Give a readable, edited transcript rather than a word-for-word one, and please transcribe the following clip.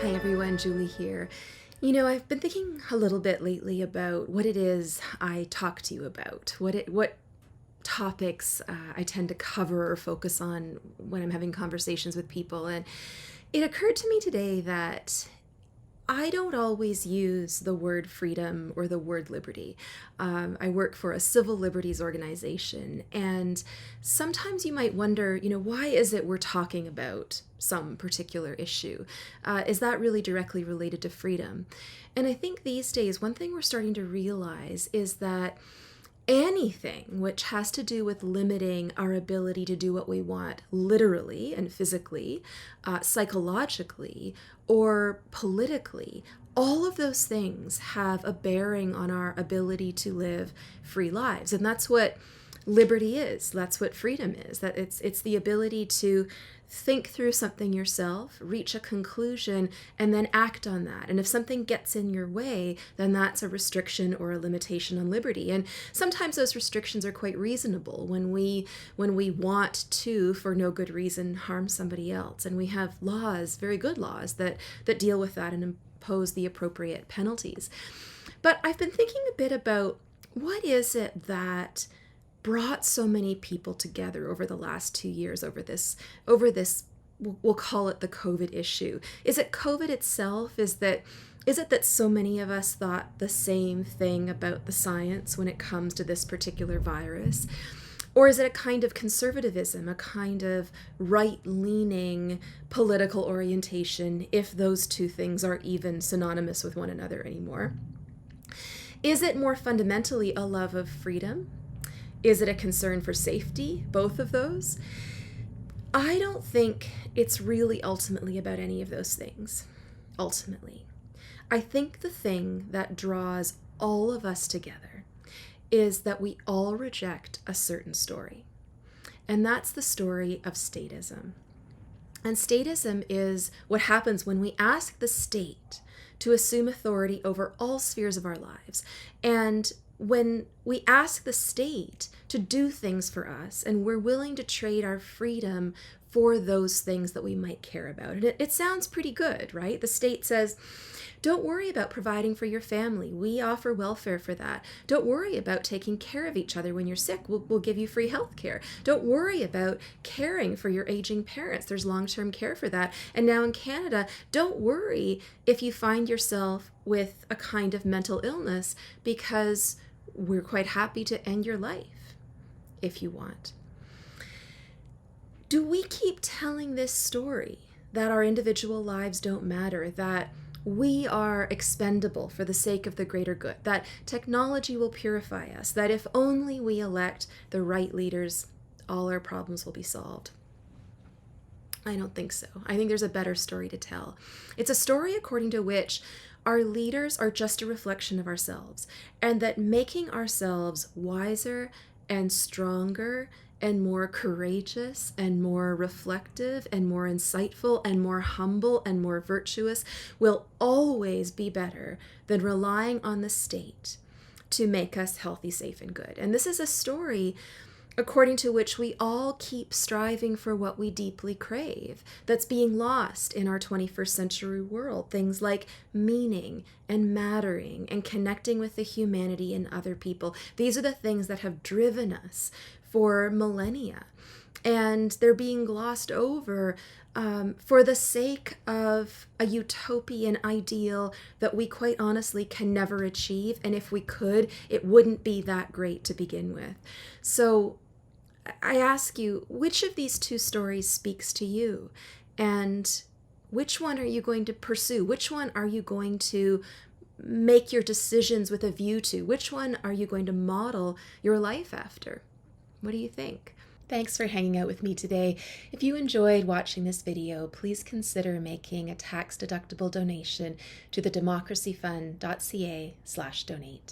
Hi everyone, Julie here. You know, I've been thinking a little bit lately about what it is I talk to you about, what topics I tend to cover or focus on when I'm having conversations with people. And it occurred to me today that I don't always use the word freedom or the word liberty. I work for a civil liberties organization, and sometimes you might wonder, why is it we're talking about some particular issue? Is that really directly related to freedom? And I think these days, one thing we're starting to realize is that anything which has to do with limiting our ability to do what we want literally and physically, psychologically, or politically, all of those things have a bearing on our ability to live free lives. And that's what liberty is. That's what freedom is. That it's the ability to think through something yourself, reach a conclusion, and then act on that. And if something gets in your way, then that's a restriction or a limitation on liberty. And sometimes those restrictions are quite reasonable when we want to, for no good reason, harm somebody else. And we have laws, very good laws, that deal with that and impose the appropriate penalties. But I've been thinking a bit about what is it that brought so many people together over the last 2 years over this, we'll call it the COVID issue. Is it COVID itself? Is it that so many of us thought the same thing about the science when it comes to this particular virus? Or is it a kind of conservatism, a kind of right-leaning political orientation, if those two things are even synonymous with one another anymore? Is it more fundamentally a love of freedom? Is it a concern for safety? Both of those? I don't think it's really ultimately about any of those things. Ultimately, I think the thing that draws all of us together is that we all reject a certain story. And that's the story of statism. And statism is what happens when we ask the state to assume authority over all spheres of our lives. And when we ask the state to do things for us and we're willing to trade our freedom for those things that we might care about. And it sounds pretty good, right? The state says, don't worry about providing for your family. We offer welfare for that. Don't worry about taking care of each other when you're sick. We'll give you free health care. Don't worry about caring for your aging parents. There's long-term care for that. And now in Canada, don't worry if you find yourself with a kind of mental illness, because we're quite happy to end your life if you want. Do we keep telling this story that our individual lives don't matter, that we are expendable for the sake of the greater good, that technology will purify us, that if only we elect the right leaders, all our problems will be solved? I don't think so. I think there's a better story to tell. It's a story according to which our leaders are just a reflection of ourselves, and that making ourselves wiser and stronger and more courageous and more reflective and more insightful and more humble and more virtuous will always be better than relying on the state to make us healthy, safe, and good. And this is a story according to which we all keep striving for what we deeply crave, that's being lost in our 21st century world. Things like meaning and mattering and connecting with the humanity in other people. These are the things that have driven us for millennia. And they're being glossed over for the sake of a utopian ideal that we quite honestly can never achieve. And if we could, it wouldn't be that great to begin with. So I ask you, which of these two stories speaks to you? And which one are you going to pursue? Which one are you going to make your decisions with a view to? Which one are you going to model your life after? What do you think? Thanks for hanging out with me today. If you enjoyed watching this video, please consider making a tax-deductible donation to the democracyfund.ca/donate.